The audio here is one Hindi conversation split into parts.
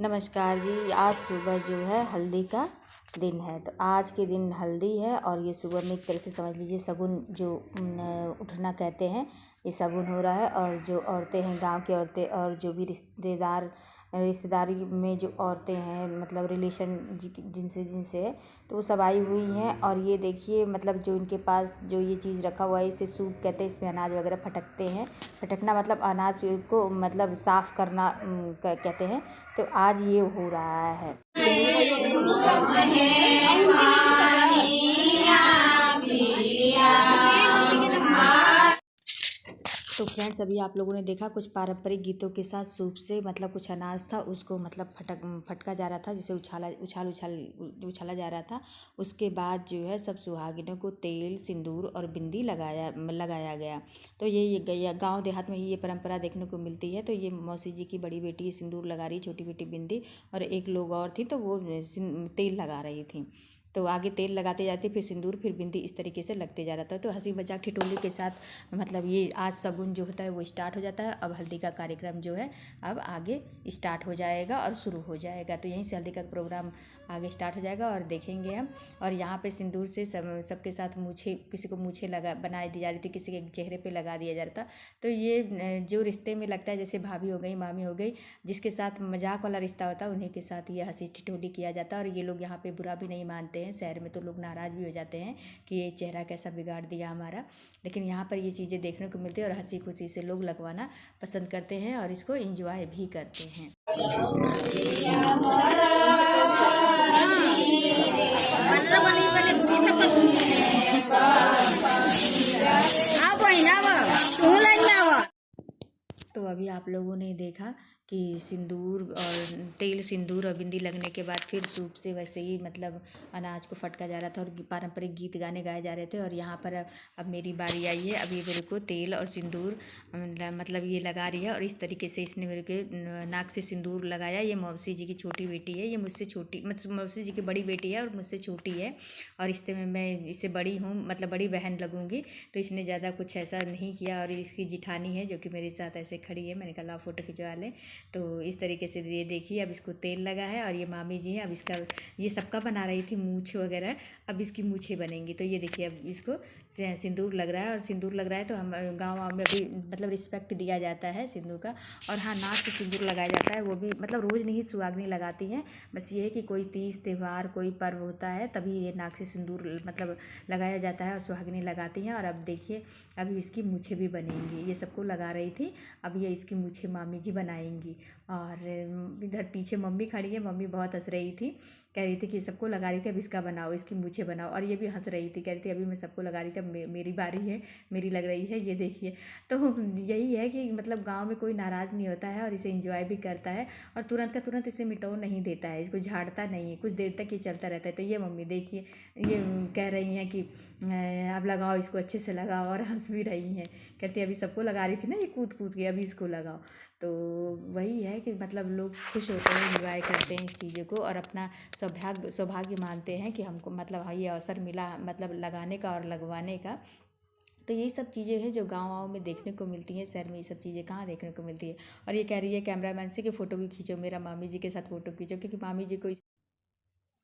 नमस्कार जी। आज सुबह जो है हल्दी का दिन है, तो आज के दिन हल्दी है और ये सुबह में एक तरह से समझ लीजिए शगुन जो उठना कहते हैं, ये शगुन हो रहा है। और जो औरतें हैं, गांव की औरतें और जो भी रिश्तेदारी में जो औरतें हैं, मतलब रिलेशन जिनसे है, तो वो सब आई हुई हैं। और ये देखिए मतलब जो इनके पास जो ये चीज़ रखा हुआ है, इसे सूप कहते हैं। इसमें अनाज वगैरह फटकते हैं। फटकना मतलब अनाज को मतलब साफ़ करना कहते हैं। तो आज ये हो रहा है। तो फ्रेंड्स, अभी आप लोगों ने देखा कुछ पारंपरिक गीतों के साथ सूप से मतलब कुछ अनाज था, उसको मतलब फटका जा रहा था, जिसे उछाला जा रहा था। उसके बाद जो है सब सुहागिनों को तेल, सिंदूर और बिंदी लगाया गया। तो ये गांव देहात में ही ये परंपरा देखने को मिलती है। तो ये मौसी जी की बड़ी बेटी सिंदूर लगा रही, छोटी बेटी बिंदी, और एक लोग और थी तो वो तेल लगा रही थी। तो आगे तेल लगाते जाते, फिर सिंदूर, फिर बिंदी, इस तरीके से लगते जा रहा था। तो हंसी मजाक ठिठोली के साथ मतलब ये आज शगुन जो होता है वो स्टार्ट हो जाता है। अब हल्दी का कार्यक्रम जो है अब आगे स्टार्ट हो जाएगा और शुरू हो जाएगा। तो यहीं से हल्दी का प्रोग्राम आगे स्टार्ट हो जाएगा और देखेंगे हम। और यहाँ पे सिंदूर से सबके साथ मूछे, किसी को मूछे बना दी जा रही थी, किसी के चेहरे पे लगा दिया जा रहा था। तो ये जो रिश्ते में लगता है, जैसे भाभी हो गई, मामी हो गई, जिसके साथ मजाक वाला रिश्ता होता है, उन्हीं के साथ ये हंसी ठिठोली किया जाता है। और ये लोग यहाँ पे बुरा भी नहीं मानते हैं। शहर में तो लोग नाराज़ भी हो जाते हैं कि ये चेहरा कैसा बिगाड़ दिया हमारा, लेकिन यहाँ पर ये चीज़ें देखने को मिलती है और हंसी खुशी से लोग लगवाना पसंद करते हैं और इसको एंजॉय भी करते हैं। तो अभी आप लोगों ने देखा कि सिंदूर और तेल, सिंदूर और बिंदी लगने के बाद फिर सूप से वैसे ही मतलब अनाज को फटका जा रहा था और पारंपरिक गीत गाने गाए जा रहे थे। और यहाँ पर अब मेरी बारी आई है। अब ये मेरे को तेल और सिंदूर मतलब ये लगा रही है और इस तरीके से इसने मेरे के नाक से सिंदूर लगाया। ये मौसी जी की छोटी बेटी है, ये मुझसे छोटी, मतलब मौसी जी की बड़ी बेटी है और मुझसे छोटी है। और रिश्ते में मैं इससे बड़ी हूँ, मतलब बड़ी बहन लगूँगी। तो इसने ज़्यादा कुछ ऐसा नहीं किया। और इसकी जिठानी है जो कि मेरे साथ ऐसे खड़ी है, मैंने कहा फ़ोटो खिंचवा लें। तो इस तरीके से ये देखिए, अब इसको तेल लगा है और ये मामी जी हैं। अब इसका ये सबका बना रही थी मूछ वगैरह, अब इसकी मूछें बनेंगी। तो ये देखिए अब इसको सिंदूर लग रहा है। और सिंदूर लग रहा है तो हम गाँव में भी मतलब रिस्पेक्ट दिया जाता है सिंदूर का। और हाँ, नाक से सिंदूर लगाया जाता है, वो भी मतलब रोज़ नहीं सुहागनी लगाती हैं। बस ये है कि कोई तीज त्यौहार, कोई पर्व होता है तभी ये नाक से सिंदूर मतलब लगाया जाता है और सुहागनी लगाती हैं। और अब देखिए अभी इसकी मूछें भी बनेंगी। ये सबको लगा रही थी, अब ये इसकी मूछें मामी जी बनाएंगी। और इधर पीछे मम्मी खड़ी है, मम्मी बहुत हंस रही थी, कह रही थी कि सबको लगा रही थी, अब इसका बनाओ, इसकी मूछें बनाओ। और ये भी हंस रही थी, कह रही थी अभी मैं सबको लगा रही थी, अब मेरी बारी है, मेरी लग रही है, ये देखिए। तो यही है कि मतलब गांव में कोई नाराज़ नहीं होता है और इसे एंजॉय भी करता है और तुरंत का तुरंत इसे मिटो नहीं देता है, इसको झाड़ता नहीं है, कुछ देर तक ये चलता रहता है। तो ये मम्मी देखिए, ये कह रही हैं कि अब लगाओ, इसको अच्छे से लगाओ, और हंस भी रही हैं, कहती अभी सबको लगा रही थी ना ये कूद कूद के, अभी इसको लगाओ। तो वही है कि मतलब लोग खुश होते हैं, एंजॉय करते हैं इस चीज़ों को और अपना सौभाग्य मानते हैं कि हमको मतलब हाँ ये अवसर मिला मतलब लगाने का और लगवाने का। तो यही सब चीज़ें हैं जो गाँव में देखने को मिलती हैं। शहर में ये सब चीज़ें कहाँ देखने को मिलती है। और ये कह रही है कैमरामैन से कि फ़ोटो भी खींचो, मेरा मामी जी के साथ फ़ोटो खींचो, क्योंकि मामी जी को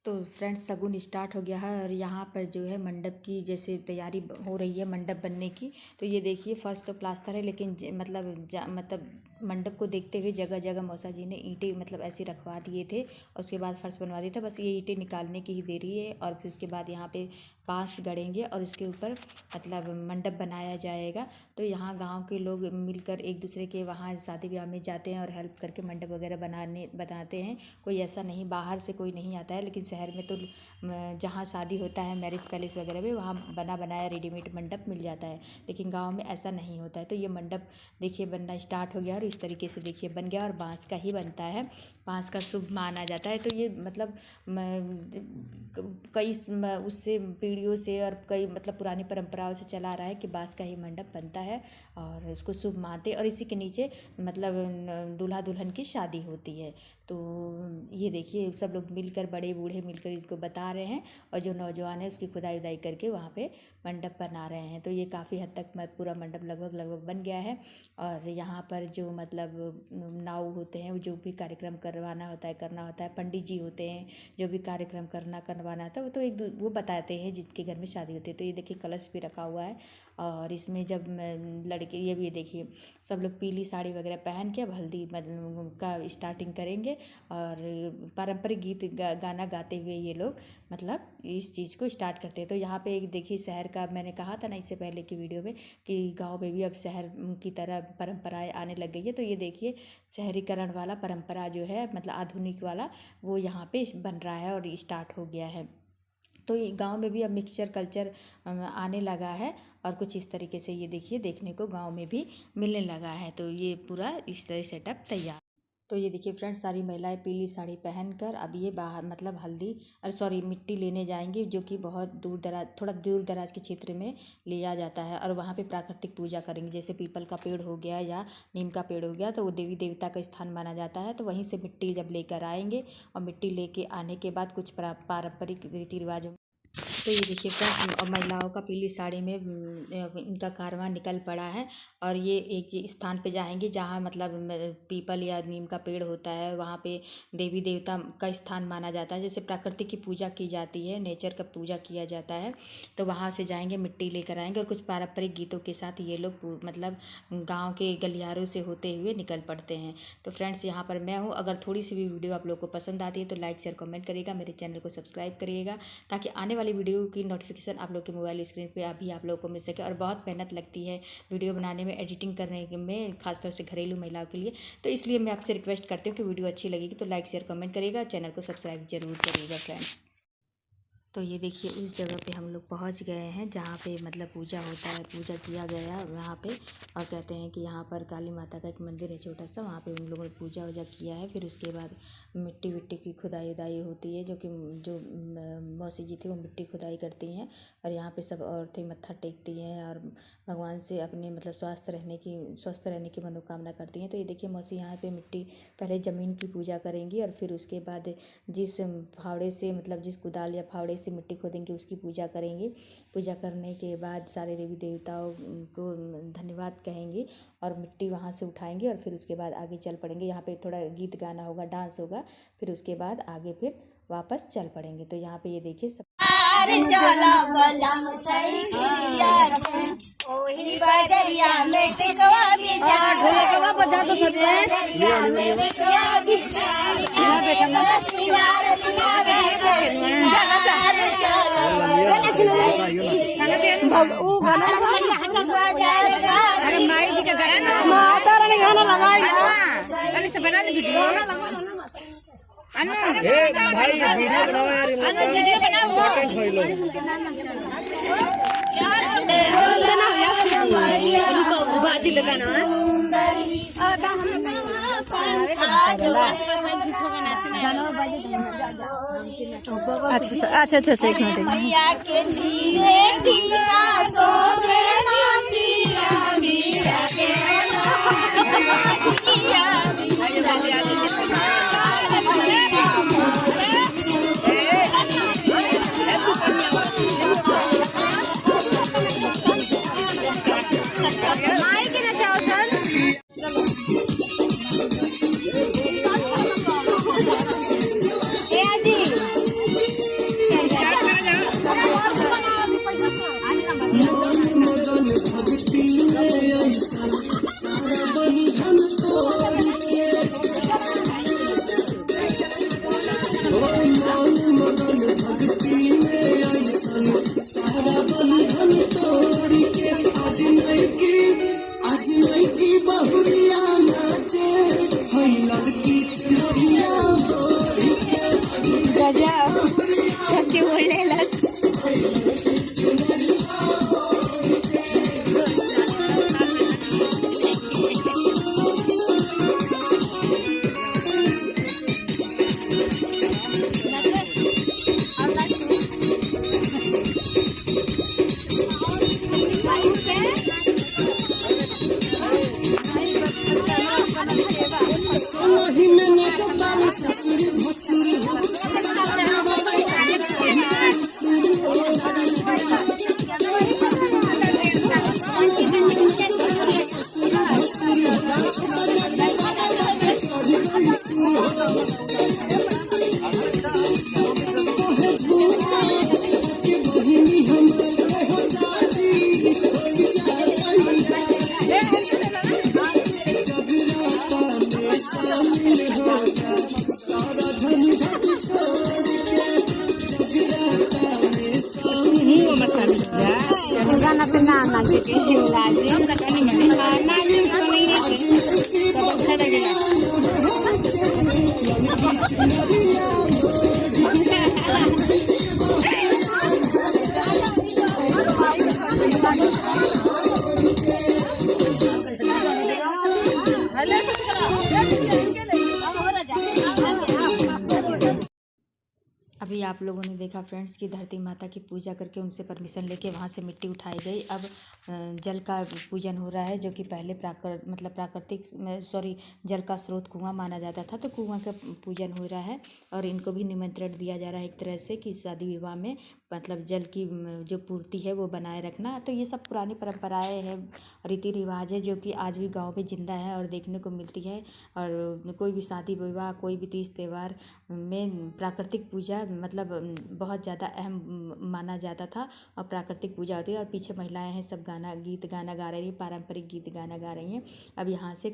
तो फ्रेंड्स शगुन स्टार्ट हो गया है। और यहाँ पर जो है मंडप की जैसे तैयारी हो रही है मंडप बनने की। तो ये देखिए फर्स्ट तो प्लास्टर है, लेकिन मतलब मंडप को देखते हुए जगह जगह मौसा जी ने ईंटें मतलब ऐसे रखवा दिए थे और उसके बाद फर्श बनवा दिया था। बस ये ईंटें निकालने की ही देरी है। और फिर उसके बाद यहाँ पे बांस गड़ेंगे और उसके ऊपर मतलब मंडप बनाया जाएगा। तो यहाँ गांव के लोग मिलकर एक दूसरे के वहाँ शादी ब्याह में जाते हैं और हेल्प करके मंडप वगैरह बनाते हैं। कोई ऐसा नहीं, बाहर से कोई नहीं आता है। लेकिन शहर में तो जहाँ शादी होता है मैरिज पैलेस वगैरह में, वहाँ बना बनाया रेडीमेड मंडप मिल जाता है, लेकिन गांव में ऐसा नहीं होता है। तो ये मंडप देखिए बनना स्टार्ट हो गया और इस तरीके से देखिए बन गया और बांस का ही बनता है, बांस का शुभ माना जाता है। तो ये मतलब कई उससे पीढ़ियों से और कई मतलब पुरानी परंपराओं से चला आ रहा है कि बांस का ही मंडप बनता है और उसको शुभ मानते, और इसी के नीचे मतलब दूल्हा दुल्हन की शादी होती है। तो ये देखिए सब लोग मिलकर, बड़े बूढ़े मिलकर इसको बता रहे हैं और जो नौजवान है उसकी खुदाई उदाई करके वहाँ पे मंडप बना रहे हैं। तो ये काफ़ी हद तक पूरा मंडप लगभग बन गया है। और यहाँ पर जो मतलब नाव होते हैं, जो भी कार्यक्रम करवाना होता है करना होता है, पंडित जी होते हैं जो भी कार्यक्रम करवाना होता है वो तो वो बताते हैं जिसके घर में शादी होती है। तो ये देखिए कलश भी रखा हुआ है और इसमें जब लड़के, ये भी देखिए सब लोग पीली साड़ी वगैरह पहन के अब हल्दी का स्टार्टिंग करेंगे और पारंपरिक गीत गाना गाते हुए ये लोग मतलब इस चीज़ को स्टार्ट करते हैं। तो यहाँ पे एक देखिए शहर का, मैंने कहा था ना इससे पहले की वीडियो में कि गांव में भी अब शहर की तरह परंपराएं आने लग गई है। तो ये देखिए शहरीकरण वाला परंपरा जो है मतलब आधुनिक वाला वो यहाँ पे बन रहा है और स्टार्ट हो गया है। तो ये गांव में भी अब मिक्सचर कल्चर आने लगा है और कुछ इस तरीके से ये देखिए देखने को गांव में भी मिलने लगा है। तो ये पूरा इस तरह सेटअप तैयार। तो ये देखिए फ्रेंड्स सारी महिलाएं पीली साड़ी पहनकर अब ये बाहर मतलब मिट्टी लेने जाएंगी, जो कि बहुत थोड़ा दूर दराज के क्षेत्र में लिया जाता है और वहाँ पे प्राकृतिक पूजा करेंगे। जैसे पीपल का पेड़ हो गया या नीम का पेड़ हो गया तो वो देवी देवता का स्थान माना जाता है। तो वहीं से मिट्टी जब लेकर आएंगे और मिट्टी लेके आने के बाद कुछ पारंपरिक रीति रिवाजों, तो ये देखिए फ्रेंड्स महिलाओं का पीली साड़ी में इनका कारवां निकल पड़ा है और ये एक स्थान पे जाएंगे जहाँ मतलब पीपल या नीम का पेड़ होता है, वहाँ पे देवी देवता का स्थान माना जाता है। जैसे प्रकृति की पूजा की जाती है, नेचर का पूजा किया जाता है। तो वहाँ से जाएंगे, मिट्टी लेकर आएंगे और कुछ पारंपरिक गीतों के साथ ये लोग मतलब गाँव के गलियारों से होते हुए निकल पड़ते हैं। तो फ्रेंड्स यहाँ पर मैं हूँ, अगर थोड़ी सी भी वीडियो आप लोग को पसंद आती है तो लाइक शेयर कमेंट करिएगा, मेरे चैनल को सब्सक्राइब करिएगा ताकि आने वाली वीडियो की नोटिफिकेशन आप लोग के मोबाइल स्क्रीन पे अभी आप लोगों को मिल सके। और बहुत मेहनत लगती है वीडियो बनाने में, एडिटिंग करने में, खासतौर से घरेलू महिलाओं के लिए। तो इसलिए मैं आपसे रिक्वेस्ट करती हूँ कि वीडियो अच्छी लगेगी तो लाइक शेयर कमेंट करिएगा, चैनल को सब्सक्राइब जरूर करिएगा फ्रेंड्स। तो ये देखिए उस जगह पे हम लोग पहुंच गए हैं जहाँ पे मतलब पूजा होता है, पूजा किया गया वहाँ पे। और कहते हैं कि यहाँ पर काली माता का एक मंदिर है छोटा सा, वहाँ पे उन लोगों ने पूजा वूजा किया है। फिर उसके बाद मिट्टी विट्टी की खुदाई उदाई होती है, जो मौसी जी थी वो मिट्टी खुदाई करती हैं और यहाँ पे सब औरतें मत्था टेकती हैं और भगवान से अपने मतलब स्वस्थ रहने की मनोकामना करती हैं। तो ये देखिए मौसी यहाँ पे मिट्टी पहले ज़मीन की पूजा करेंगी और फिर उसके बाद जिस फावड़े से मतलब जिस कुदाल या फावड़े से मिट्टी खोदेंगे उसकी पूजा करेंगे। पूजा करने के बाद सारे देवी देवताओं को धन्यवाद कहेंगे और मिट्टी वहाँ से उठाएंगे और फिर उसके बाद आगे चल पड़ेंगे। यहाँ पे थोड़ा गीत गाना होगा, डांस होगा, फिर उसके बाद आगे फिर वापस चल पड़ेंगे। तो यहाँ पे ये देखिए सब माता रानी गाना लगाई से बना ले वीडियो भाई वीडियो बनाओ यार, वीडियो बनाओ बाजी लगाना अच्छा एक ही में नाचता ससुर भसुर Gana tenang aja ke jula aja kata ni mana ni kami ni kalau saya lagi अभी आप लोगों ने देखा फ्रेंड्स कि धरती माता की पूजा करके उनसे परमिशन लेके वहाँ से मिट्टी उठाई गई। अब जल का पूजन हो रहा है, जो कि पहले प्राकृतिक जल का स्रोत कुआं माना जाता था, तो कुआं का पूजन हो रहा है। और इनको भी निमंत्रण दिया जा रहा है एक तरह से कि शादी विवाह में मतलब जल की जो पूर्ति है वो बनाए रखना। तो ये सब पुरानी परंपराएं हैं, रीति रिवाज है, जो कि आज भी गाँव में जिंदा है और देखने को मिलती है। और कोई भी शादी विवाह, कोई भी तीज त्यौहार में प्राकृतिक पूजा मतलब बहुत ज़्यादा अहम माना जाता था और प्राकृतिक पूजा होती है। और पीछे महिलाएं हैं, सब गीत गाना गा रही हैं, पारंपरिक गीत गाना गा रही हैं। अब यहाँ से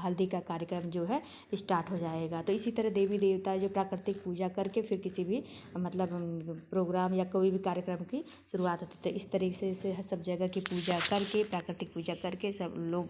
हल्दी का कार्यक्रम जो है स्टार्ट हो जाएगा। तो इसी तरह देवी देवता जो प्राकृतिक पूजा करके फिर किसी भी मतलब प्रोग्राम या कोई भी कार्यक्रम की शुरुआत होती है। तो इस तरीके से सब जगह की पूजा करके, प्राकृतिक पूजा करके सब लोग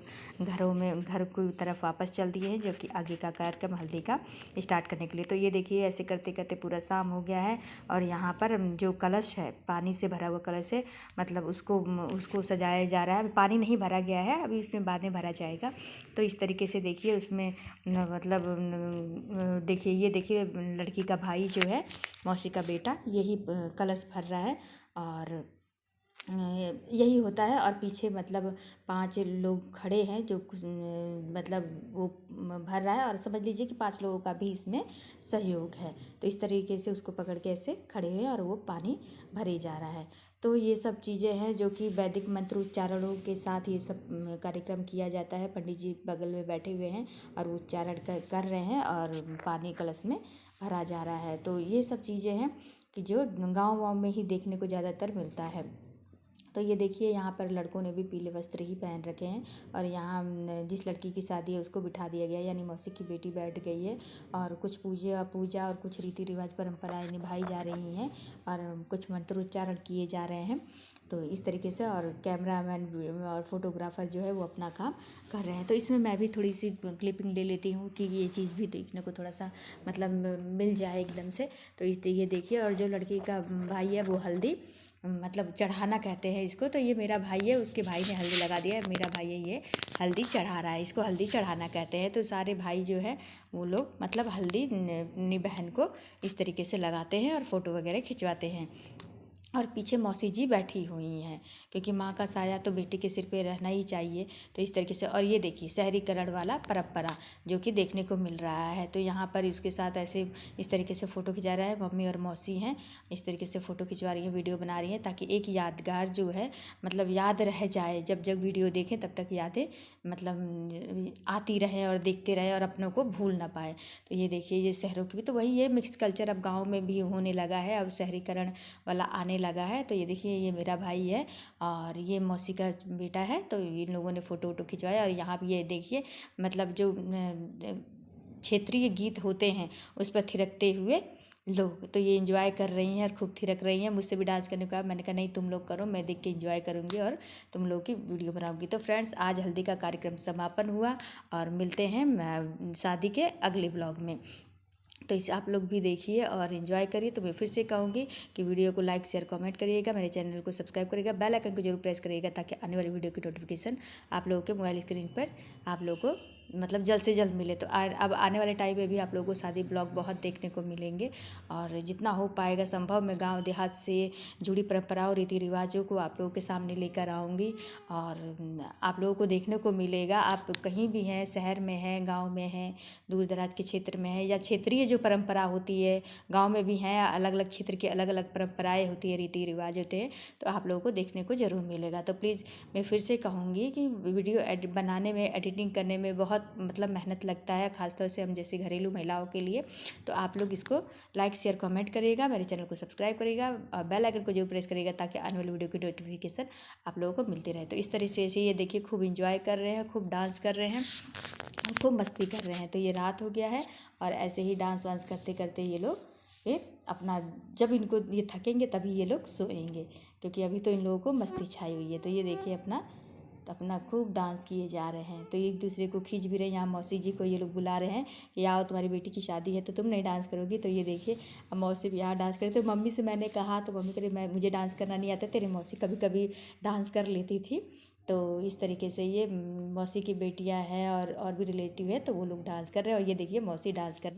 घर की तरफ वापस चल दिए हैं, जो कि आगे का कार्यक्रम हल्दी का स्टार्ट करने के लिए। तो ये देखिए ऐसे करते करते पूरा शाम हो गया है। और यहाँ पर जो कलश है, पानी से भरा हुआ कलश है, मतलब उसको सजाया जा रहा है। पानी नहीं भरा गया है, अभी इसमें बाद में भरा जाएगा। तो इस तरीके से देखिए उसमें मतलब देखिए, ये देखिए लड़की का भाई जो है, मौसी का बेटा, यही कलश भर रहा है और यही होता है। और पीछे मतलब 5 लोग खड़े हैं जो मतलब वो भर रहा है, और समझ लीजिए कि 5 लोगों का भी इसमें सहयोग है। तो इस तरीके से उसको पकड़ के ऐसे खड़े हुए और वो पानी भरे जा रहा है। तो ये सब चीज़ें हैं जो कि वैदिक मंत्र उच्चारणों के साथ ये सब कार्यक्रम किया जाता है। पंडित जी बगल में बैठे हुए हैं और उच्चारण कर रहे हैं और पानी कलश में भरा जा रहा है। तो ये सब चीज़ें हैं कि जो गाँव में ही देखने को ज़्यादातर मिलता है। तो ये देखिए यहाँ पर लड़कों ने भी पीले वस्त्र ही पहन रखे हैं और यहाँ जिस लड़की की शादी है उसको बिठा दिया गया है, यानी मौसी की बेटी बैठ गई है और कुछ पूजा और कुछ रीति रिवाज परंपराएं निभाई जा रही हैं और कुछ मंत्र उच्चारण किए जा रहे हैं। तो इस तरीके से, और कैमरामैन और फोटोग्राफर जो है वो अपना काम कर रहे हैं। तो इसमें मैं भी थोड़ी सी क्लिपिंग ले लेती हूँ कि ये चीज़ भी देखने को थोड़ा सा मतलब मिल जाए एकदम से। तो ये देखिए, और जो लड़की का भाई है वो हल्दी मतलब चढ़ाना कहते हैं इसको। तो ये मेरा भाई है, उसके भाई ने हल्दी लगा दिया है, मेरा भाई है, ये हल्दी चढ़ा रहा है, इसको हल्दी चढ़ाना कहते हैं। तो सारे भाई जो है वो लोग मतलब हल्दी अपनी बहन को इस तरीके से लगाते हैं और फ़ोटो वगैरह खिंचवाते हैं। और पीछे मौसी जी बैठी हुई हैं, क्योंकि माँ का साया तो बेटी के सिर पे रहना ही चाहिए। तो इस तरीके से, और ये देखिए शहरीकरण वाला परंपरा जो कि देखने को मिल रहा है। तो यहाँ पर इसके साथ ऐसे इस तरीके से फ़ोटो खिंचा रहा है, मम्मी और मौसी हैं, इस तरीके से फ़ोटो खिंचवा रही हैं, वीडियो बना रही हैं, ताकि एक यादगार जो है मतलब याद रह जाए। जब जब वीडियो देखें तब तक यादें मतलब आती रहें और देखते रहें और अपनों को भूल ना पाए। तो ये देखिए, ये शहरों की भी तो वही है, मिक्स कल्चर अब गाँव में भी होने लगा है, अब शहरीकरण वाला आने लगा है। तो ये देखिए, ये मेरा भाई है और ये मौसी का बेटा है। तो इन लोगों ने फ़ोटो खिंचवाया। और यहाँ भी ये देखिए मतलब जो क्षेत्रीय गीत होते हैं उस पर थिरकते हुए लोग, तो ये एंजॉय कर रही हैं और खूब थिरक रही हैं। मुझसे भी डांस करने का, मैंने कहा नहीं तुम लोग करो, मैं देख के एंजॉय करूँगी और तुम लोग की वीडियो बनाऊँगी। तो फ्रेंड्स, आज हल्दी का कार्यक्रम समापन हुआ और मिलते हैं शादी के अगले ब्लॉग में। तो इसे आप लोग भी देखिए और एंजॉय करिए। तो मैं फिर से कहूँगी कि वीडियो को लाइक शेयर कमेंट करिएगा, मेरे चैनल को सब्सक्राइब करिएगा, बेल आइकन को जरूर प्रेस करिएगा, ताकि आने वाली वीडियो की नोटिफिकेशन आप लोगों के मोबाइल स्क्रीन पर आप लोगों को मतलब जल्द से जल्द मिले। तो अब आने वाले टाइम में भी आप लोगों को शादी ब्लॉग बहुत देखने को मिलेंगे और जितना हो पाएगा संभव मैं गांव देहात से जुड़ी परंपराओं रीति रिवाजों को आप लोगों के सामने लेकर आऊँगी और आप लोगों को देखने को मिलेगा। आप कहीं भी हैं, शहर में हैं, गांव में हैं, दूर दराज के क्षेत्र में है, या क्षेत्रीय जो परंपरा होती है गाँव में भी हैं, अलग अलग क्षेत्र की अलग अलग परंपराएँ होती है, रीति रिवाज होते हैं, तो आप लोगों को देखने को ज़रूर मिलेगा। तो प्लीज़ मैं फिर से कहूँगी कि वीडियो बनाने में, एडिटिंग करने में बहुत बहुत मतलब मेहनत लगता है, खासतौर से हम जैसे घरेलू महिलाओं के लिए। तो आप लोग इसको लाइक शेयर कमेंट करिएगा, मेरे चैनल को सब्सक्राइब करिएगा और बेल आइकन को जरूर प्रेस करिएगा ताकि आने वाली वीडियो की नोटिफिकेशन आप लोगों को मिलती रहे। तो इस तरह से ये देखिए खूब इंजॉय कर रहे हैं, खूब डांस कर रहे हैं, खूब मस्ती कर रहे हैं। तो ये रात हो गया है और ऐसे ही डांस वांस करते करते ये लोग फिर अपना जब इनको ये थकेंगे तभी ये लोग सोएंगे, क्योंकि अभी तो इन लोगों को मस्ती छाई हुई है। तो ये देखिए अपना खूब डांस किए जा रहे हैं। तो एक दूसरे को खींच भी रहे हैं। यहाँ मौसी जी को ये लोग बुला रहे हैं कि आओ तुम्हारी बेटी की शादी है तो तुम नहीं डांस करोगी। तो ये देखिए अब मौसी भी यहाँ डांस करे। तो मम्मी से मैंने कहा तो मम्मी कह मुझे डांस करना नहीं आता, तेरी मौसी कभी कभी डांस कर लेती थी। तो इस तरीके से ये मौसी की बेटियां हैं और भी रिलेटिव है, तो वो लोग डांस कर रहे हैं। और ये देखिए मौसी डांस कर